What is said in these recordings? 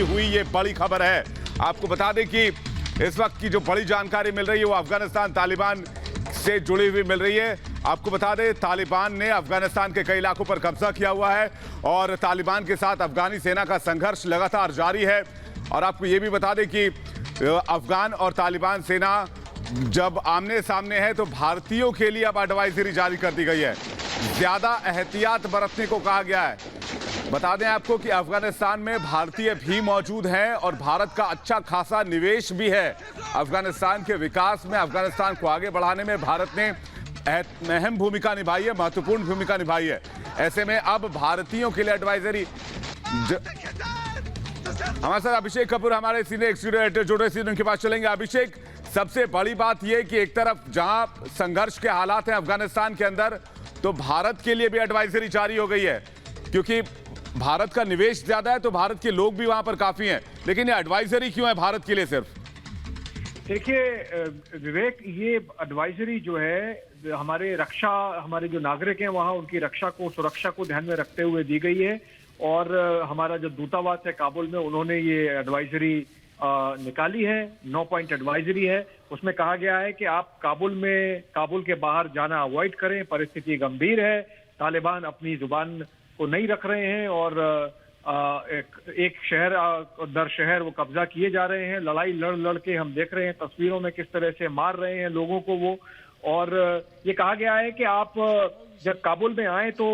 हुई ये बड़ी खबर है। आपको बता दें कि इस वक्त की जो बड़ी जानकारी मिल रही है वो अफगानिस्तान तालिबान से जुड़ी हुई मिल रही है। आपको बता दें तालिबान ने अफगानिस्तान के कई इलाकों पर कब्जा किया हुआ है और तालिबान के साथ अफगानी सेना का संघर्ष लगातार जारी है। और आपको ये भी बता दें कि अफगान और तालिबान सेना जब आमने सामने है तो भारतीयों के लिए अब एडवाइजरी जारी कर दी गई है। ज्यादा एहतियात बरतने को कहा गया है। बता दें आपको कि अफगानिस्तान में भारतीय भी मौजूद हैं और भारत का अच्छा खासा निवेश भी है। अफगानिस्तान के विकास में, अफगानिस्तान को आगे बढ़ाने में भारत ने अहम भूमिका निभाई है, महत्वपूर्ण भूमिका निभाई है। ऐसे में अब भारतीयों के लिए एडवाइजरी हमारे साथ अभिषेक कपूर हमारे सीनियर स्टूडियो एडिटर जुड़े सीधे उनके पास चलेंगे। अभिषेक, सबसे बड़ी बात यह कि एक तरफ जहां संघर्ष के हालात हैं अफगानिस्तान के अंदर, तो भारत के लिए भी एडवाइजरी जारी हो गई है क्योंकि भारत का निवेश ज्यादा है तो भारत के लोग भी वहां पर काफी हैं। लेकिन ये एडवाइजरी क्यों है भारत के लिए सिर्फ? देखिए विवेक, ये एडवाइजरी जो है हमारे जो नागरिक हैं वहां उनकी सुरक्षा को ध्यान में रखते हुए दी गई है। और हमारा जो दूतावास है काबुल में, उन्होंने ये एडवाइजरी निकाली है। 9 पॉइंट एडवाइजरी है। उसमें कहा गया है कि आप काबुल के बाहर जाना अवॉइड करें, परिस्थिति गंभीर है, तालिबान अपनी जुबान को नहीं रख रहे हैं और एक शहर दर शहर वो कब्जा किए जा रहे हैं। लड़ाई लड़ के हम देख रहे हैं तस्वीरों में किस तरह से मार रहे हैं लोगों को वो। और ये कहा गया है कि आप जब काबुल में आए तो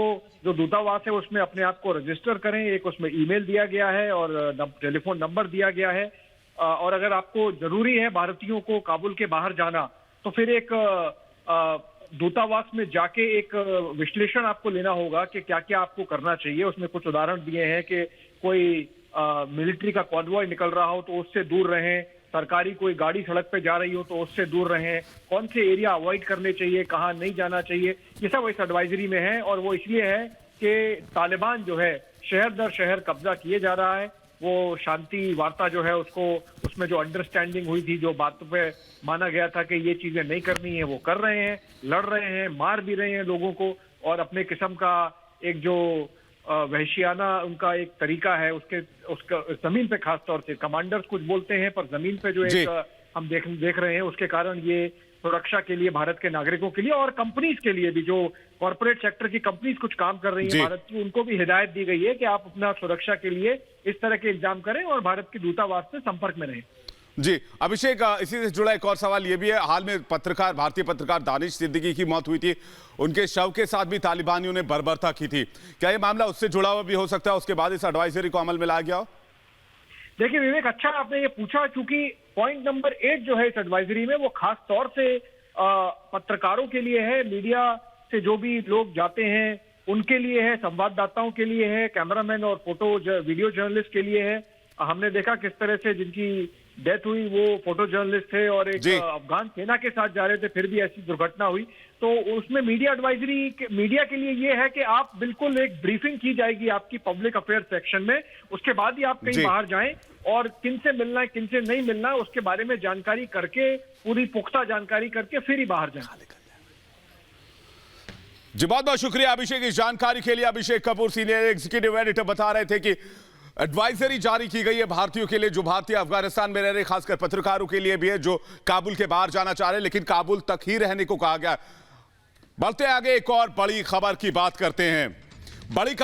जो दूतावास है उसमें अपने आप को रजिस्टर करें। एक उसमें ईमेल दिया गया है और टेलीफोन नंबर दिया गया है। और अगर आपको जरूरी है भारतीयों को काबुल के बाहर जाना तो फिर एक दूतावास में जाके एक विश्लेषण आपको लेना होगा कि क्या क्या आपको करना चाहिए। उसमें कुछ उदाहरण दिए हैं कि कोई मिलिट्री का कॉन्वॉय निकल रहा हो तो उससे दूर रहें, सरकारी कोई गाड़ी सड़क पे जा रही हो तो उससे दूर रहें, कौन से एरिया अवॉइड करने चाहिए, कहाँ नहीं जाना चाहिए, ये सब इस एडवाइजरी में है। और वो इसलिए है कि तालिबान जो है शहर दर शहर कब्जा किए जा रहा है। वो शांति वार्ता जो है उसमें जो अंडरस्टैंडिंग हुई थी, जो बातों पे माना गया था कि ये चीजें नहीं करनी है, वो कर रहे हैं, लड़ रहे हैं, मार भी रहे हैं लोगों को। और अपने किस्म का एक जो वहशियाना उनका एक तरीका है, उसका जमीन पे खास तौर से कमांडर्स कुछ बोलते हैं पर जमीन पे जो एक हम देख रहे हैं, उसके कारण ये सुरक्षा के लिए भारत के नागरिकों के लिए और कंपनीज के लिए भी, जो कॉर्पोरेट सेक्टर की कंपनीज कुछ काम कर रही है भारत की, उनको भी हिदायत दी गई है कि आप अपना सुरक्षा के लिए इस तरह के इंतजाम करें और भारत के दूतावास से संपर्क में रहें। जी अभिषेक, इसी से जुड़ा एक और सवाल ये भी है, हाल में भारतीय पत्रकार दानिश सिद्दीकी की मौत हुई थी, उनके शव के साथ भी तालिबानियों ने बर्बरता की थी। क्या ये मामला उससे जुड़ा हुआ भी हो सकता है, उसके बाद इस एडवाइजरी को अमल में लाया गया हो? देखिए विवेक, अच्छा आपने ये पूछा, क्योंकि पॉइंट नंबर 8 जो है इस एडवाइजरी में वो खास तौर से पत्रकारों के लिए है, मीडिया से जो भी लोग जाते हैं उनके लिए है, संवाददाताओं के लिए है, कैमरामैन और वीडियो जर्नलिस्ट के लिए है। हमने देखा किस तरह से जिनकी डेथ हुई वो फोटो जर्नलिस्ट थे और एक अफगान सेना के साथ जा रहे थे, फिर भी ऐसी दुर्घटना हुई। तो उसमें मीडिया एडवाइजरी मीडिया के लिए ये है कि आप बिल्कुल एक ब्रीफिंग की जाएगी आपकी पब्लिक अफेयर सेक्शन में, उसके बाद ही आप कहीं बाहर जाएं और किन से मिलना है किन से नहीं मिलना है उसके बारे में जानकारी करके, पूरी पुख्ता जानकारी करके फिर ही बाहर जाएं। जी बहुत बहुत शुक्रिया अभिषेक इस जानकारी के लिए। Abhishek Kapoor senior executive editor बता रहे थे कि एडवाइजरी जारी की गई है भारतीयों के लिए, जो भारतीय अफगानिस्तान में रह रहे, खासकर पत्रकारों के लिए भी है जो काबुल के बाहर जाना चाह रहे हैं, लेकिन काबुल तक ही रहने को कहा गया। बढ़ते आगे एक और बड़ी खबर की बात करते हैं। बड़ी